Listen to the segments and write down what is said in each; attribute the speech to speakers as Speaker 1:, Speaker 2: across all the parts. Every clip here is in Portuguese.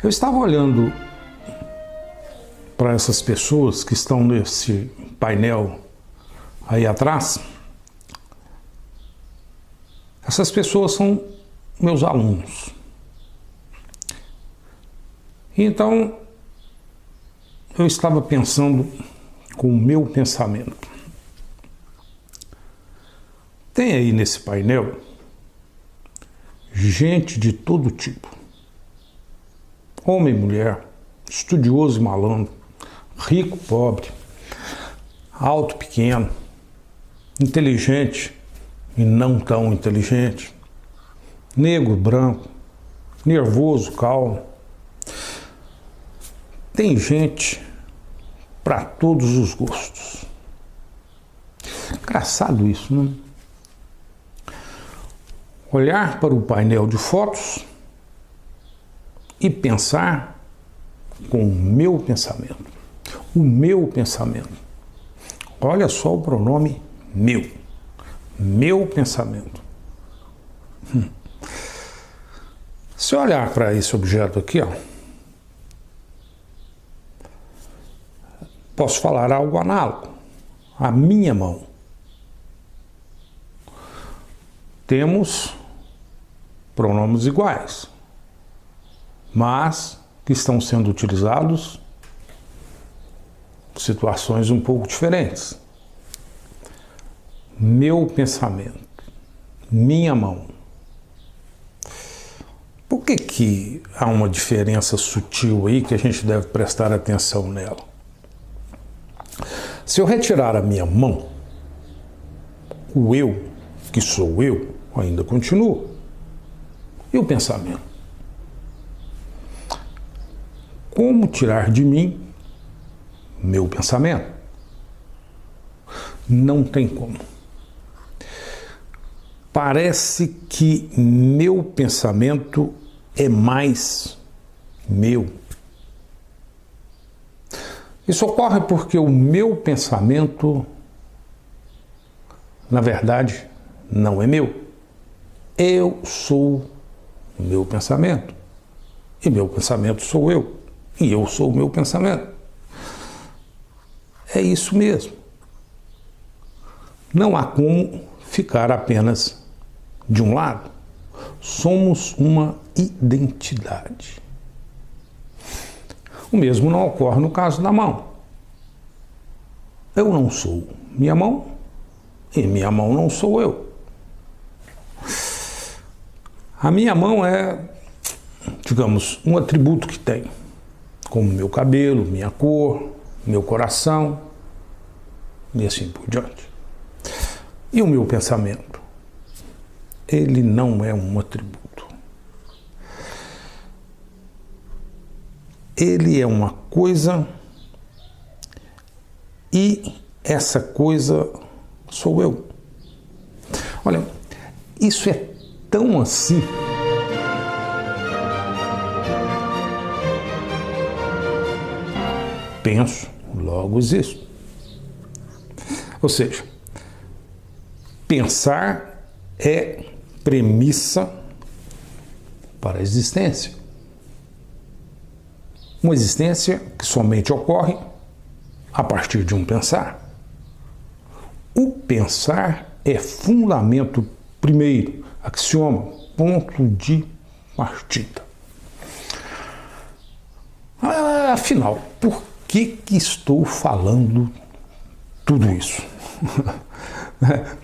Speaker 1: Eu estava olhando para essas pessoas que estão nesse painel aí atrás. Essas pessoas são meus alunos. Então, eu estava pensando com o meu pensamento. Tem aí nesse painel gente de todo tipo. Homem e mulher, estudioso e malandro, rico, pobre, alto, pequeno, inteligente e não tão inteligente, negro, branco, nervoso, calmo. Tem gente para todos os gostos. Engraçado isso, não? Olhar para o painel de fotos e pensar com o meu pensamento. O meu pensamento. Olha só o pronome meu. Meu pensamento. Se eu olhar para esse objeto aqui, ó, posso falar algo análogo. A minha mão. Temos pronomes iguais, mas que estão sendo utilizados em situações um pouco diferentes. Meu pensamento, minha mão. Por que há uma diferença sutil aí que a gente deve prestar atenção nela? Se eu retirar a minha mão, o eu, que sou eu, ainda continua. E o pensamento? Como tirar de mim meu pensamento? Não tem como. Parece que meu pensamento é mais meu. Isso ocorre porque o meu pensamento, na verdade, não é meu. Eu sou o meu pensamento. E meu pensamento sou eu. E eu sou o meu pensamento. É isso mesmo. Não há como ficar apenas de um lado. Somos uma identidade. O mesmo não ocorre no caso da mão. Eu não sou minha mão e minha mão não sou eu. A minha mão é, digamos, um atributo que tem, como meu cabelo, minha cor, meu coração e assim por diante. E o meu pensamento? Ele não é um atributo. Ele é uma coisa e essa coisa sou eu. Olha, isso é tão assim penso, logo existo. Ou seja, pensar é premissa para a existência. Uma existência que somente ocorre a partir de um pensar. O pensar é fundamento primeiro, axioma, ponto de partida. Afinal, por que estou falando tudo isso?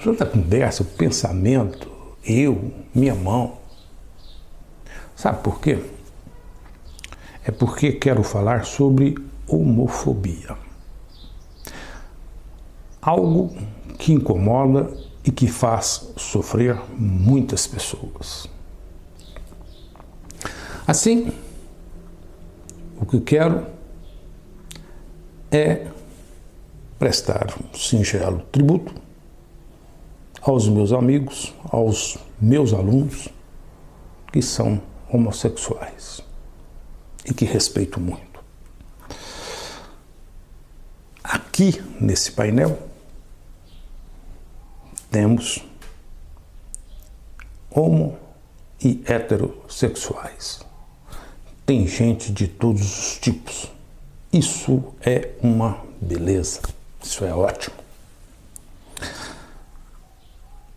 Speaker 1: Toda a conversa, o pensamento, eu, minha mão. Sabe por quê? É porque quero falar sobre homofobia. Algo que incomoda e que faz sofrer muitas pessoas. Assim, o que quero é prestar um singelo tributo aos meus amigos, aos meus alunos que são homossexuais e que respeito muito. Aqui nesse painel temos homo e heterossexuais. tem gente de todos os tipos. Isso é uma beleza, isso é ótimo.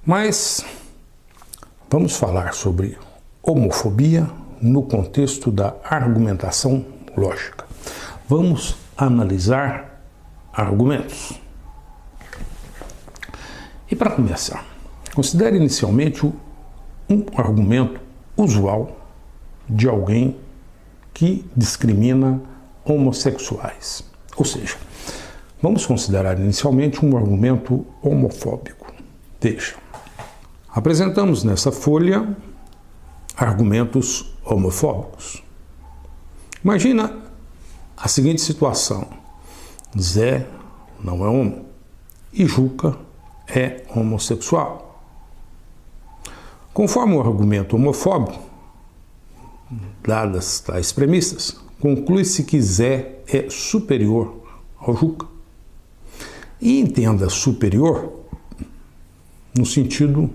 Speaker 1: Mas vamos falar sobre homofobia no contexto da argumentação lógica. Vamos analisar argumentos. E para começar, considere inicialmente um argumento usual de alguém que discrimina homossexuais. Ou seja, vamos considerar inicialmente um argumento homofóbico. Veja, apresentamos nessa folha argumentos homofóbicos. Imagina a seguinte situação: Zé não é homo e Juca é homossexual. Conforme o argumento homofóbico, dadas tais premissas, conclui-se que Zé é superior ao Juca. E entenda superior no sentido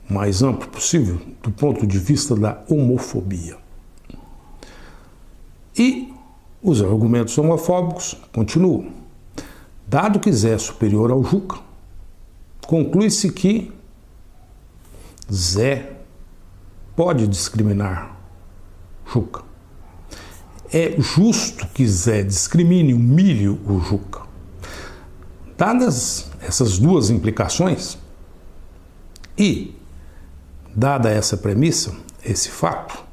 Speaker 1: mais amplo possível, do ponto de vista da homofobia. E os argumentos homofóbicos continuam. Dado que Zé é superior ao Juca, conclui-se que Zé pode discriminar Juca. É justo que Zé discrimine, humilhe o Juca. Dadas essas duas implicações e dada essa premissa, esse fato,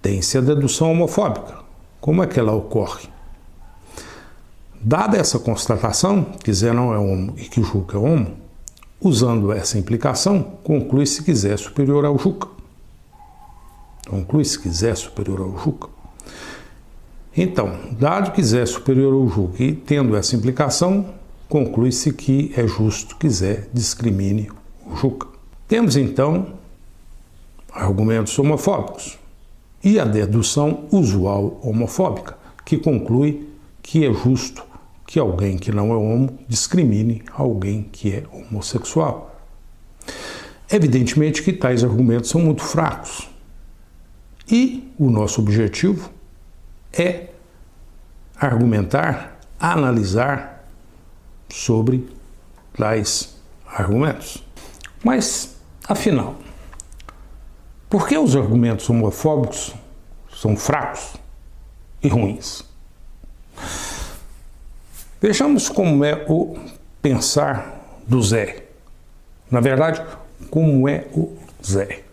Speaker 1: tem-se a dedução homofóbica. Como é que ela ocorre? Dada essa constatação, que Zé não é homo e que Juca é homo, usando essa implicação, conclui-se que Zé é superior ao Juca. Conclui-se que Zé é superior ao Juca. Então, dado que Zé é superior ao Juca e tendo essa implicação, conclui-se que é justo que Zé discrimine o Juca. Temos então argumentos homofóbicos e a dedução usual homofóbica, que conclui que é justo que alguém que não é homo discrimine alguém que é homossexual. Evidentemente que tais argumentos são muito fracos e o nosso objetivo é argumentar, analisar sobre tais argumentos. Mas, afinal, por que os argumentos homofóbicos são fracos e ruins? Vejamos como é o pensar do Zé. Na verdade, como é o Zé.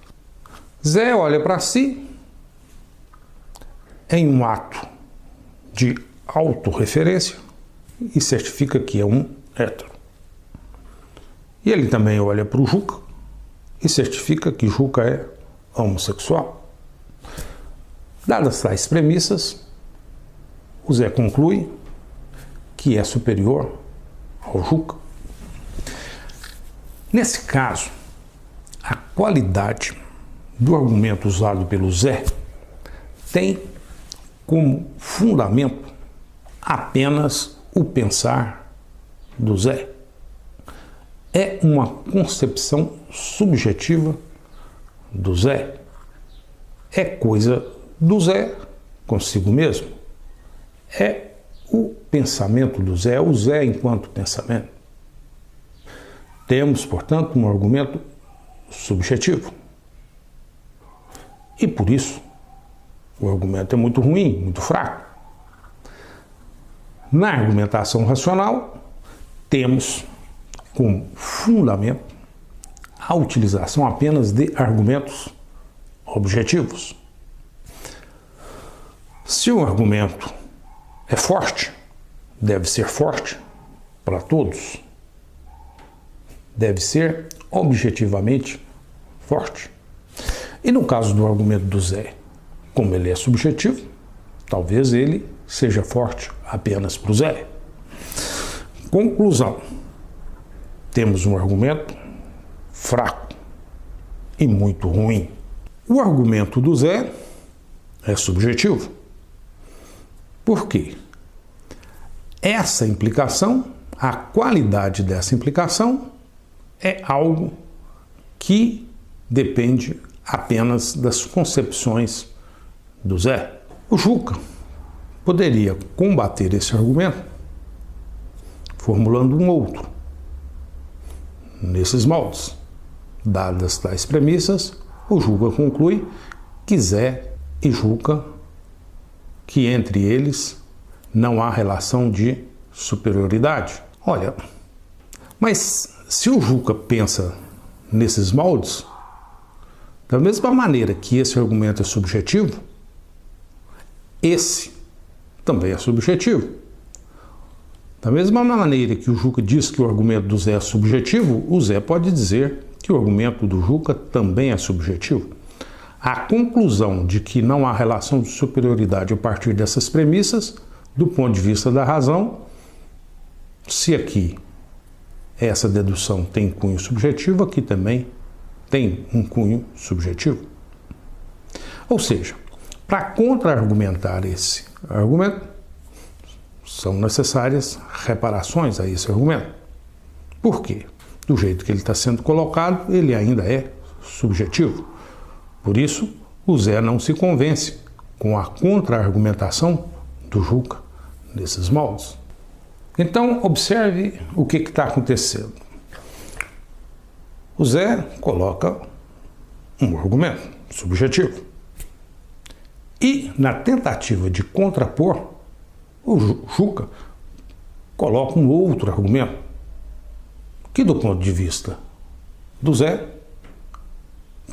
Speaker 1: Zé olha para si em um ato de autorreferência e certifica que é um hétero. E ele também olha para o Juca e certifica que Juca é homossexual. Dadas tais premissas, o Zé conclui que é superior ao Juca. Nesse caso, a qualidade do argumento usado pelo Zé tem como fundamento apenas o pensar do Zé. É uma concepção subjetiva do Zé. É coisa do Zé consigo mesmo. É o pensamento do Zé, o Zé enquanto pensamento. Temos, portanto, um argumento subjetivo. E por isso, o argumento é muito ruim, muito fraco. Na argumentação racional, temos como fundamento a utilização apenas de argumentos objetivos. Se o argumento é forte, deve ser forte para todos. Deve ser objetivamente forte. E no caso do argumento do Zé, como ele é subjetivo, talvez ele seja forte apenas para o Zé. Conclusão. Temos um argumento fraco e muito ruim. O argumento do Zé é subjetivo. Por quê? Essa implicação, a qualidade dessa implicação, é algo que depende apenas das concepções do Zé. O Juca poderia combater esse argumento formulando um outro. Nesses moldes, dadas tais premissas, o Juca conclui que Zé e Juca, que entre eles não há relação de superioridade. Olha, mas se o Juca pensa nesses moldes, da mesma maneira que esse argumento é subjetivo, esse também é subjetivo. Da mesma maneira que o Juca diz que o argumento do Zé é subjetivo, o Zé pode dizer que o argumento do Juca também é subjetivo. A conclusão de que não há relação de superioridade a partir dessas premissas, do ponto de vista da razão, se aqui essa dedução tem cunho subjetivo, aqui também tem um cunho subjetivo. Ou seja, para contra-argumentar esse argumento, são necessárias reparações a esse argumento. Por quê? Do jeito que ele está sendo colocado, ele ainda é subjetivo. Por isso, o Zé não se convence com a contra-argumentação do Juca nesses moldes. Então, observe o que está acontecendo. O Zé coloca um argumento subjetivo. E, na tentativa de contrapor, o Juca coloca um outro argumento, que do ponto de vista do Zé,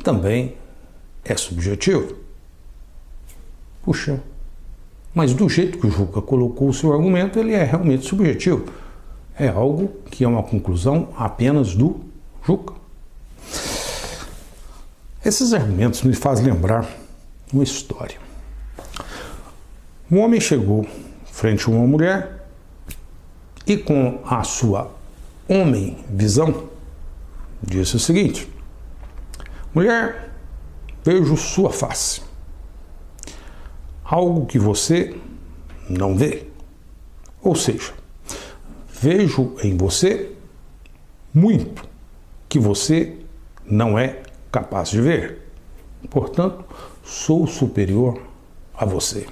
Speaker 1: também é subjetivo. Puxa, mas do jeito que o Juca colocou o seu argumento, ele é realmente subjetivo. É algo que é uma conclusão apenas do Juca. Esses argumentos me fazem lembrar uma história. Um homem chegou frente a uma mulher e, com a sua homem-visão, disse o seguinte: mulher, vejo sua face, algo que você não vê. Ou seja, vejo em você muito que você não é capaz de ver. Portanto, sou superior a você.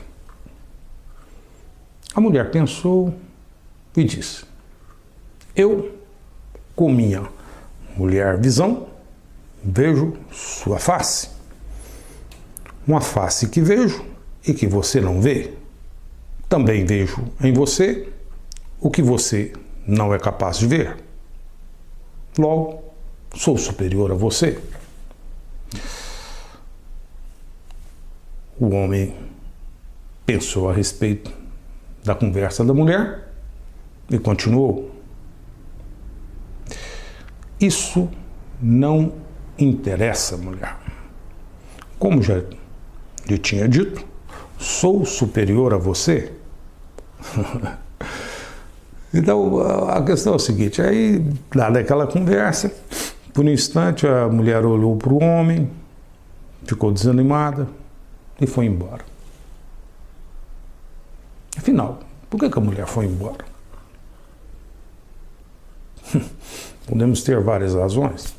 Speaker 1: A mulher pensou e disse: eu, com minha mulher-visão, vejo sua face. Uma face que vejo e que você não vê. Também vejo em você o que você não é capaz de ver. Logo, sou superior a você. O homem pensou a respeito da conversa da mulher e continuou: isso não interessa, mulher. Como já lhe tinha dito, sou superior a você. Então, a questão é a seguinte: aí, dada aquela conversa, por um instante a mulher olhou para o homem, ficou desanimada e foi embora. Afinal, por que a mulher foi embora? Podemos ter várias razões.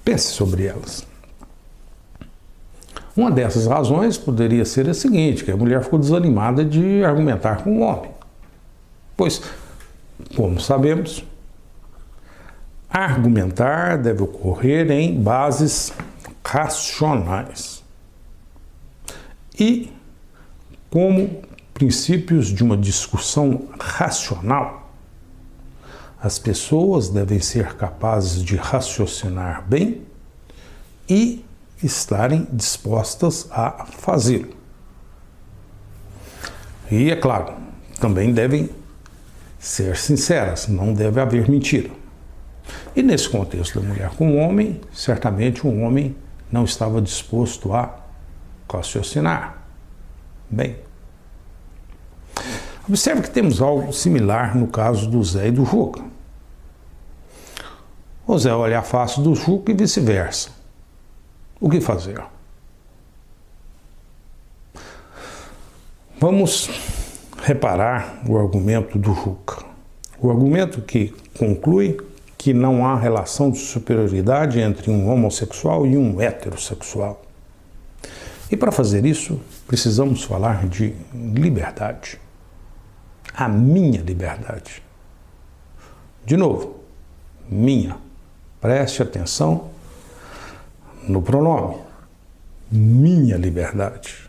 Speaker 1: Pense sobre elas. Uma dessas razões poderia ser a seguinte: que a mulher ficou desanimada de argumentar com o homem. Pois, como sabemos, argumentar deve ocorrer em bases racionais. E, como princípios de uma discussão racional, as pessoas devem ser capazes de raciocinar bem e estarem dispostas a fazê-lo. E, é claro, também devem ser sinceras, não deve haver mentira. E nesse contexto da mulher com o homem, certamente um homem não estava disposto a raciocinar bem. Observe que temos algo similar no caso do Zé e do Juca. O Zé olha a face do Juca e vice-versa. O que fazer? Vamos reparar o argumento do Juca. O argumento que conclui que não há relação de superioridade entre um homossexual e um heterossexual. E para fazer isso, precisamos falar de liberdade. A minha liberdade. De novo, minha. Preste atenção no pronome. Minha liberdade.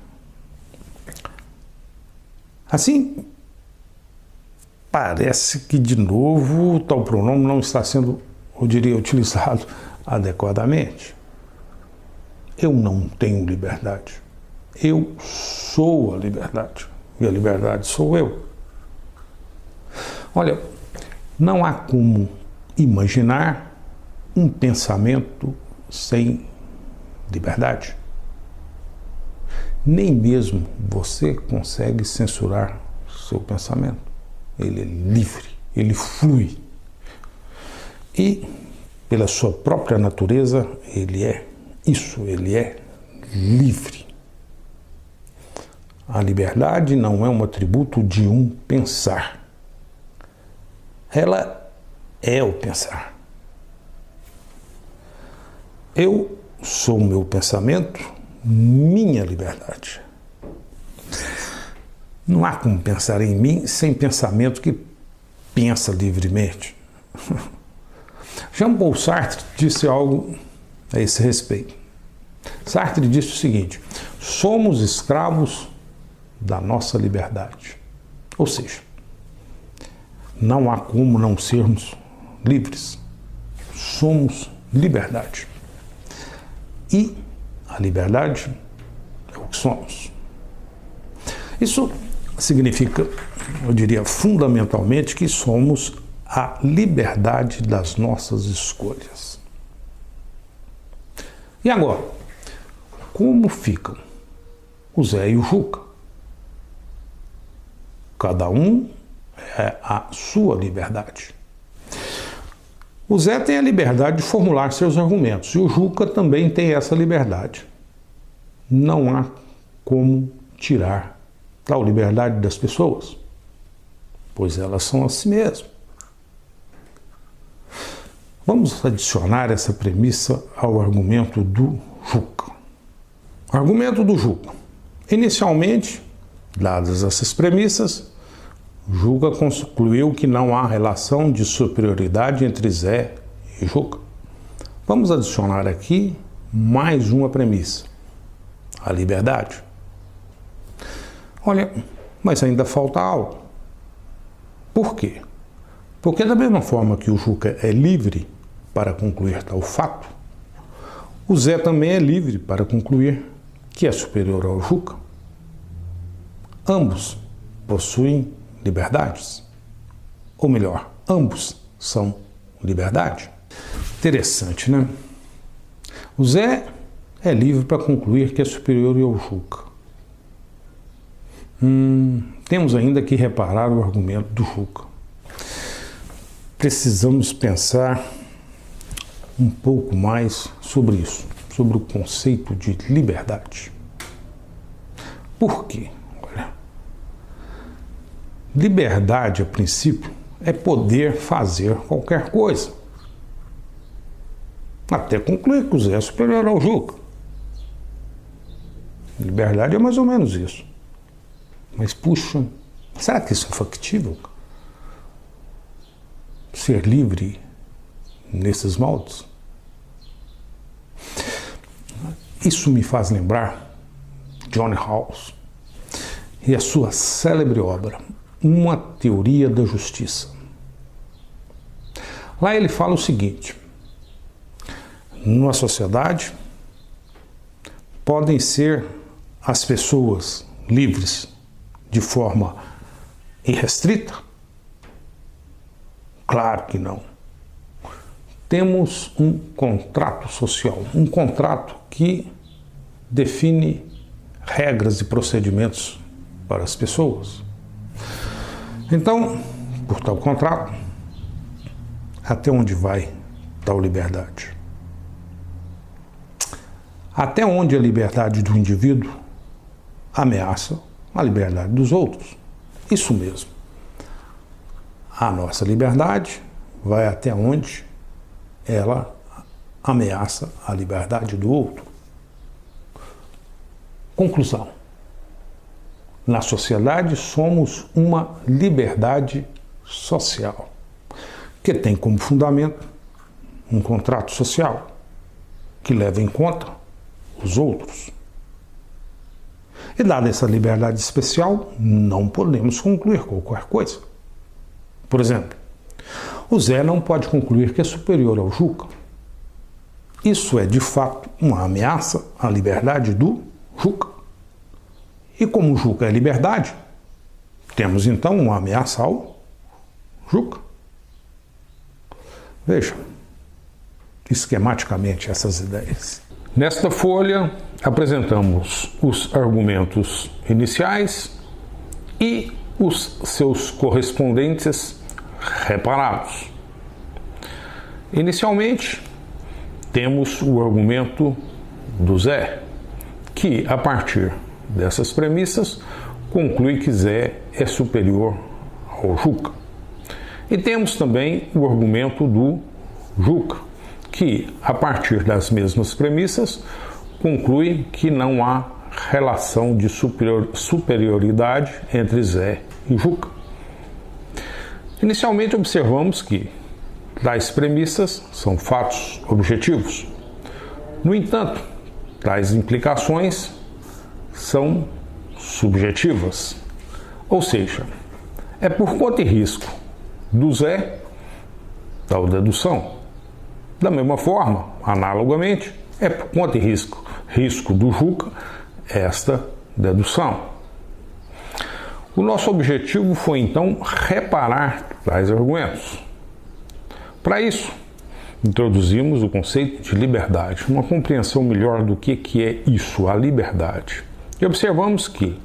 Speaker 1: Assim, parece que, de novo, o tal pronome não está sendo, eu diria, utilizado adequadamente. Eu não tenho liberdade. Eu sou a liberdade. E a liberdade sou eu. Olha, não há como imaginar um pensamento sem liberdade. Nem mesmo você consegue censurar seu pensamento. Ele é livre, ele flui. E, pela sua própria natureza, ele é isso, ele é livre. A liberdade não é um atributo de um pensar. Ela é o pensar. Eu sou o meu pensamento, minha liberdade. Não há como pensar em mim sem pensamento que pensa livremente. Jean-Paul Sartre disse algo a esse respeito. Sartre disse o seguinte: somos escravos da nossa liberdade. Ou seja, não há como não sermos livres. Somos liberdade. E a liberdade é o que somos. Isso significa, eu diria, fundamentalmente, que somos a liberdade das nossas escolhas. E agora, como ficam o Zé e o Juca? Cada um é a sua liberdade. O Zé tem a liberdade de formular seus argumentos e o Juca também tem essa liberdade. Não há como tirar tal liberdade das pessoas, pois elas são a si mesmas. Vamos adicionar essa premissa ao argumento do Juca. O argumento do Juca. Inicialmente, dadas essas premissas, Juca concluiu que não há relação de superioridade entre Zé e Juca. Vamos adicionar aqui mais uma premissa: a liberdade. Olha, mas ainda falta algo. Por quê? Porque da mesma forma que o Juca é livre para concluir tal fato, o Zé também é livre para concluir que é superior ao Juca. Ambos possuem liberdades. Ou melhor, ambos são liberdade. Interessante, né? O Zé é livre para concluir que é superior ao Juca. Temos ainda que reparar o argumento do Juca. Precisamos pensar um pouco mais sobre isso, sobre o conceito de liberdade. Por quê? Olha, liberdade, a princípio, é poder fazer qualquer coisa. Até concluir que o Zé é superior ao Juca. Liberdade é mais ou menos isso. Mas, puxa, será que isso é factível? Ser livre nesses moldes? Isso me faz lembrar John Rawls e a sua célebre obra, Uma Teoria da Justiça. Lá ele fala o seguinte: numa sociedade podem ser as pessoas livres de forma irrestrita? Claro que não. Temos um contrato social, um contrato que define regras e procedimentos para as pessoas. Então, por tal contrato, até onde vai tal liberdade? Até onde a liberdade do indivíduo ameaça a liberdade dos outros? Isso mesmo. A nossa liberdade vai até onde ela ameaça a liberdade do outro. Conclusão. Na sociedade somos uma liberdade social, que tem como fundamento um contrato social que leva em conta os outros. E dada essa liberdade especial, não podemos concluir qualquer coisa. Por exemplo, o Zé não pode concluir que é superior ao Juca. Isso é, de fato, uma ameaça à liberdade do Juca. E como o Juca é liberdade, temos então uma ameaça ao Juca. Veja, esquematicamente, essas ideias. Nesta folha, apresentamos os argumentos iniciais e os seus correspondentes reparados. Inicialmente, temos o argumento do Zé, que, a partir dessas premissas, conclui que Zé é superior ao Juca. E temos também o argumento do Juca, que, a partir das mesmas premissas, conclui que não há relação de superioridade entre Zé e Juca. Inicialmente, observamos que tais premissas são fatos objetivos. No entanto, tais implicações são subjetivas, ou seja, é por conta e risco do Zé tal dedução. Da mesma forma, analogamente, é por conta e risco do Juca esta dedução. O nosso objetivo foi então reparar tais argumentos. Para isso, introduzimos o conceito de liberdade, uma compreensão melhor do que é isso, a liberdade. E observamos que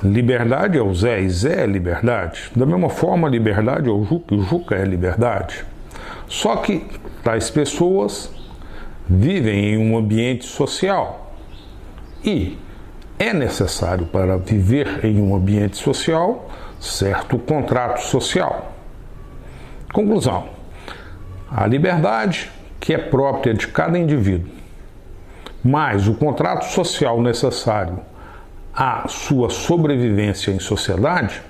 Speaker 1: liberdade é o Zé e Zé é liberdade. Da mesma forma, liberdade é o Juca e o Juca é liberdade. Só que tais pessoas vivem em um ambiente social e é necessário para viver em um ambiente social certo contrato social. Conclusão. A liberdade, que é própria de cada indivíduo, mais o contrato social necessário à sua sobrevivência em sociedade,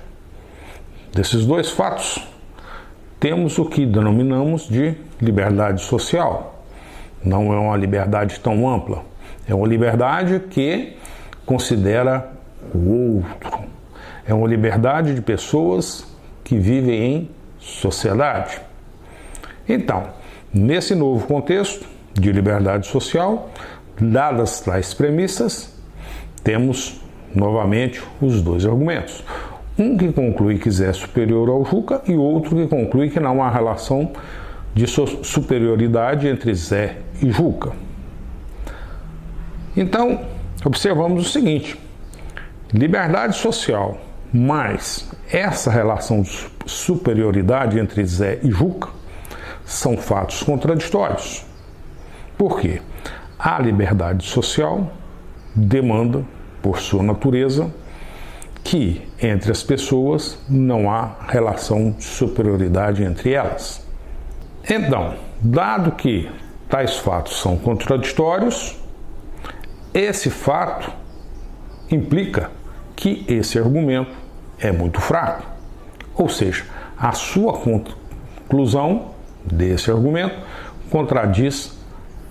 Speaker 1: desses dois fatos, temos o que denominamos de liberdade social. Não é uma liberdade tão ampla, é uma liberdade que considera o outro. É uma liberdade de pessoas que vivem em sociedade. Então, nesse novo contexto de liberdade social, dadas tais premissas, temos novamente os dois argumentos. Um que conclui que Zé é superior ao Juca e outro que conclui que não há relação de superioridade entre Zé e Juca. Então, observamos o seguinte: liberdade social mais essa relação de superioridade entre Zé e Juca são fatos contraditórios. Por quê? A liberdade social demanda, por sua natureza, que entre as pessoas não há relação de superioridade entre elas. Então, dado que tais fatos são contraditórios, esse fato implica que esse argumento é muito fraco. Ou seja, a sua conclusão desse argumento contradiz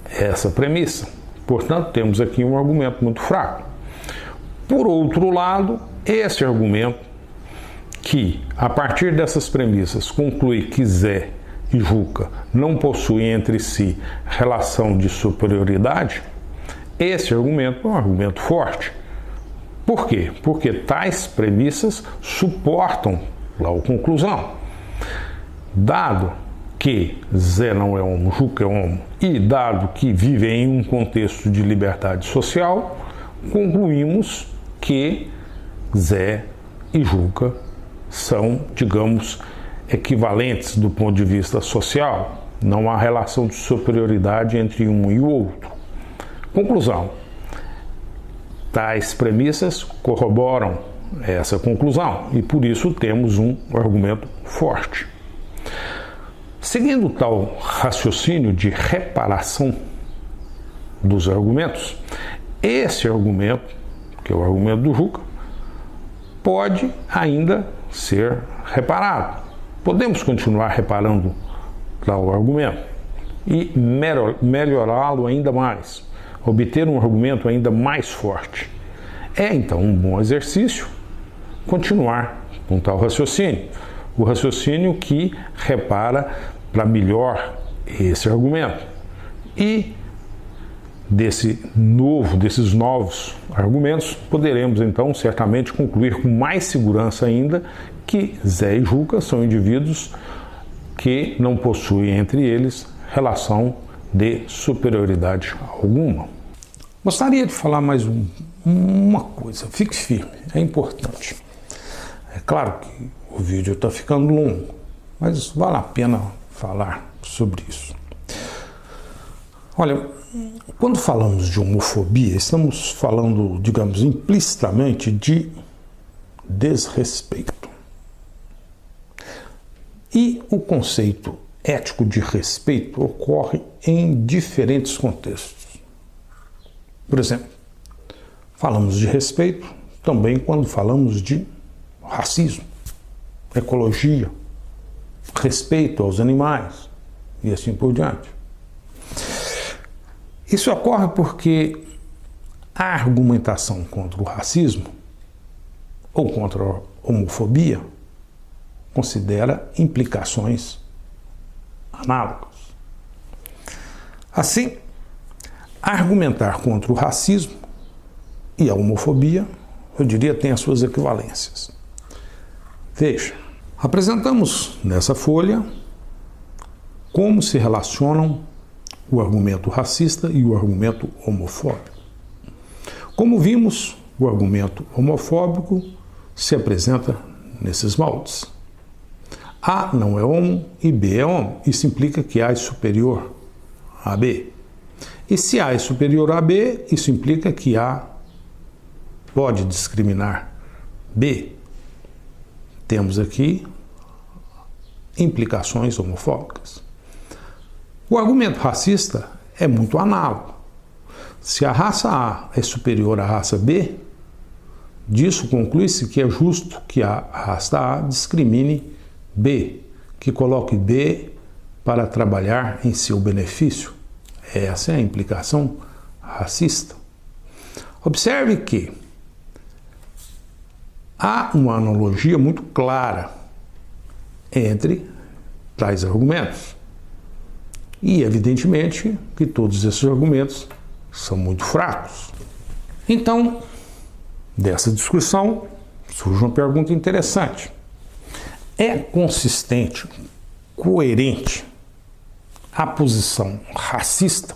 Speaker 1: essa premissa. Portanto, temos aqui um argumento muito fraco. Por outro lado, esse argumento, que a partir dessas premissas conclui que Zé e Juca não possuem entre si relação de superioridade, esse argumento é um argumento forte. Por quê? Porque tais premissas suportam a conclusão. Dado que Zé não é homo, Juca é homo, e dado que vivem em um contexto de liberdade social, concluímos que Zé e Juca são, digamos, equivalentes do ponto de vista social. Não há relação de superioridade entre um e o outro. Conclusão. Tais premissas corroboram essa conclusão e por isso temos um argumento forte. Seguindo tal raciocínio de reparação dos argumentos, esse argumento, que é o argumento do Juca, pode ainda ser reparado. Podemos continuar reparando tal argumento e melhorá-lo ainda mais, obter um argumento ainda mais forte. É então um bom exercício continuar com tal raciocínio, o raciocínio que repara para melhor esse argumento. E desses novos argumentos, poderemos então certamente concluir com mais segurança ainda que Zé e Juca são indivíduos que não possuem entre eles relação de superioridade alguma. Gostaria de falar mais uma coisa, fique firme, é importante. É claro que o vídeo está ficando longo, mas vale a pena falar sobre isso. Olha, quando falamos de homofobia, estamos falando, digamos, implicitamente de desrespeito. E o conceito ético de respeito ocorre em diferentes contextos. Por exemplo, falamos de respeito também quando falamos de racismo, ecologia, respeito aos animais e assim por diante. Isso ocorre porque a argumentação contra o racismo ou contra a homofobia considera implicações análogas. Assim, argumentar contra o racismo e a homofobia, eu diria, tem as suas equivalências. Veja, apresentamos nessa folha como se relacionam o argumento racista e o argumento homofóbico. Como vimos, o argumento homofóbico se apresenta nesses moldes. A não é homo e B é homo. Isso implica que A é superior a B. E se A é superior a B, isso implica que A pode discriminar B. Temos aqui implicações homofóbicas. O argumento racista é muito análogo. Se a raça A é superior à raça B, disso conclui-se que é justo que a raça A discrimine B, que coloque B para trabalhar em seu benefício. Essa é a implicação racista. Observe que há uma analogia muito clara entre tais argumentos. E, evidentemente, que todos esses argumentos são muito fracos. Então, dessa discussão, surge uma pergunta interessante. É consistente, coerente, a posição racista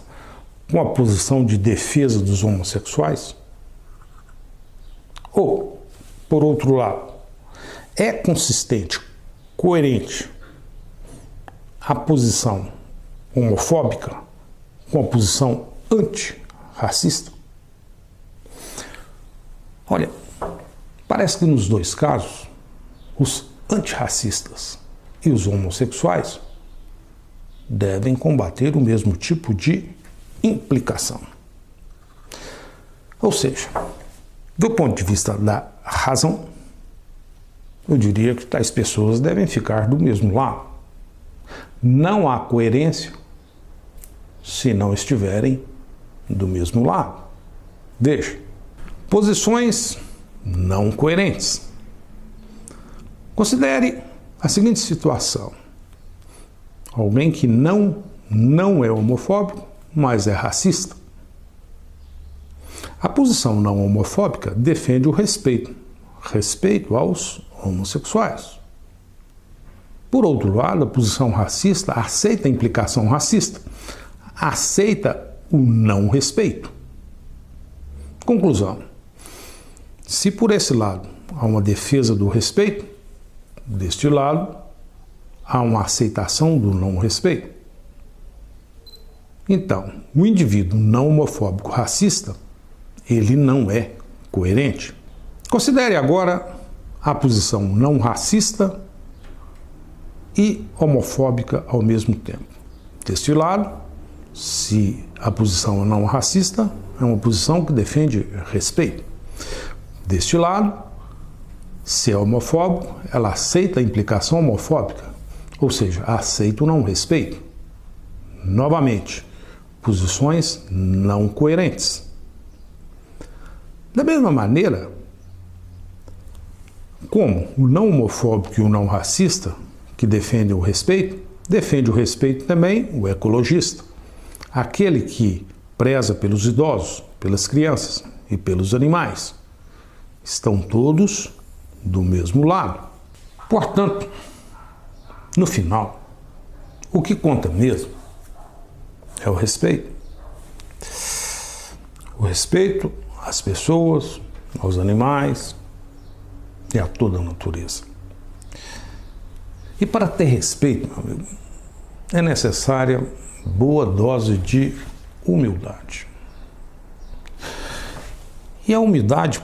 Speaker 1: com a posição de defesa dos homossexuais? Ou, por outro lado, é consistente, coerente a posição homofóbica com a posição antirracista? Olha, parece que nos dois casos, os antirracistas e os homossexuais devem combater o mesmo tipo de implicação. Ou seja, do ponto de vista da razão, eu diria que tais pessoas devem ficar do mesmo lado. Não há coerência se não estiverem do mesmo lado. Veja, posições não coerentes. Considere a seguinte situação. Alguém que não é homofóbico, mas é racista. A posição não homofóbica defende o respeito aos homossexuais. Por outro lado, a posição racista aceita a implicação racista, aceita o não respeito. Conclusão: se por esse lado há uma defesa do respeito, deste lado há uma aceitação do não respeito. Então, o indivíduo não homofóbico racista, ele não é coerente. Considere agora a posição não racista e homofóbica ao mesmo tempo. Deste lado, se a posição não racista, é uma posição que defende respeito. Deste lado, se é homofóbico, ela aceita a implicação homofóbica, ou seja, aceita o não respeito. Novamente, posições não coerentes. Da mesma maneira, como o não homofóbico e o não racista, que defende o respeito também o ecologista, aquele que preza pelos idosos, pelas crianças e pelos animais. Estão todos do mesmo lado. Portanto, no final, o que conta mesmo é o respeito. O respeito às pessoas, aos animais e a toda a natureza. E para ter respeito, meu amigo, é necessária boa dose de humildade. E a humildade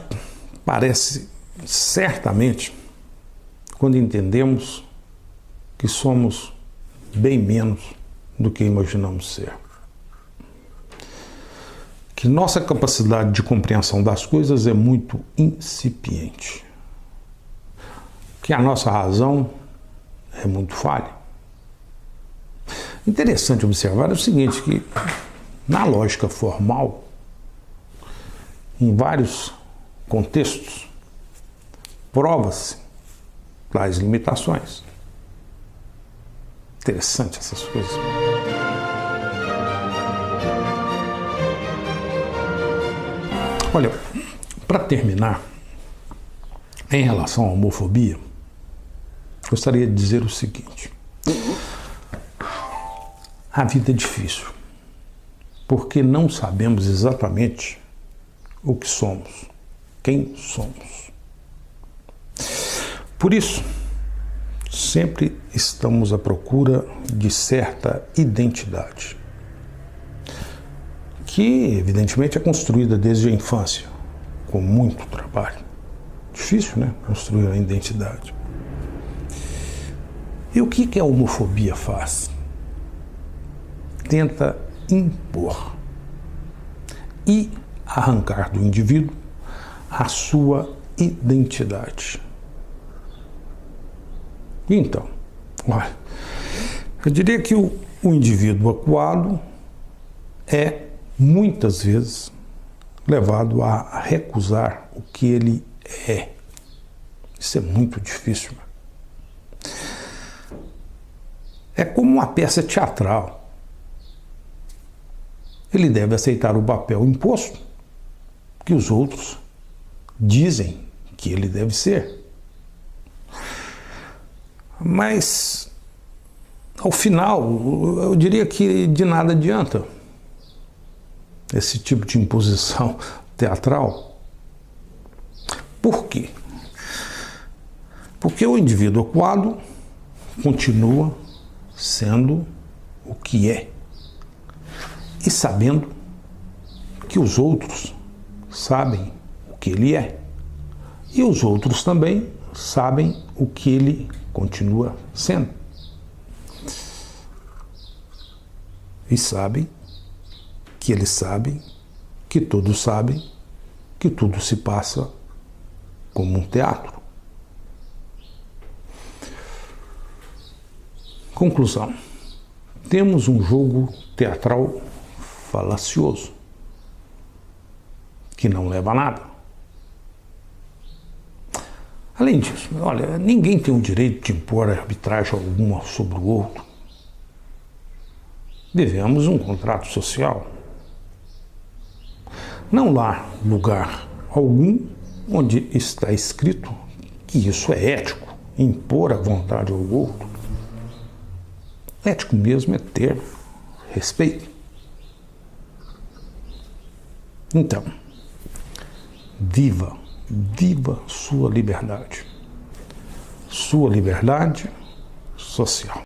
Speaker 1: parece certamente quando entendemos que somos bem menos do que imaginamos ser. Que nossa capacidade de compreensão das coisas é muito incipiente. Que a nossa razão é muito falha. Interessante observar o seguinte, que na lógica formal, em vários contextos, prova-se tais limitações. Interessante essas coisas. Olha, para terminar, em relação à homofobia, gostaria de dizer o seguinte: a vida é difícil, porque não sabemos exatamente o que somos, quem somos. Por isso, sempre estamos à procura de certa identidade, que evidentemente é construída desde a infância, com muito trabalho. Difícil, né? Construir a identidade. E o que a homofobia faz? Tenta impor e arrancar do indivíduo a sua identidade. Então, olha, eu diria que o indivíduo acuado é, muitas vezes, levado a recusar o que ele é. Isso é muito difícil. É como uma peça teatral. Ele deve aceitar o papel imposto que os outros dizem que ele deve ser. Mas, ao final, eu diria que de nada adianta esse tipo de imposição teatral. Por quê? Porque o indivíduo acuado continua sendo o que é e sabendo que os outros sabem o que ele é e os outros também sabem o que ele continua sendo e sabem que eles sabem que todos sabem que tudo se passa como um teatro. Conclusão: temos um jogo teatral falacioso, que não leva a nada. Além disso, olha, ninguém tem o direito de impor arbitragem alguma sobre o outro. Vivemos um contrato social. Não há lugar algum onde está escrito que isso é ético, impor a vontade ao outro. Ético mesmo é ter respeito. Então, viva sua liberdade social.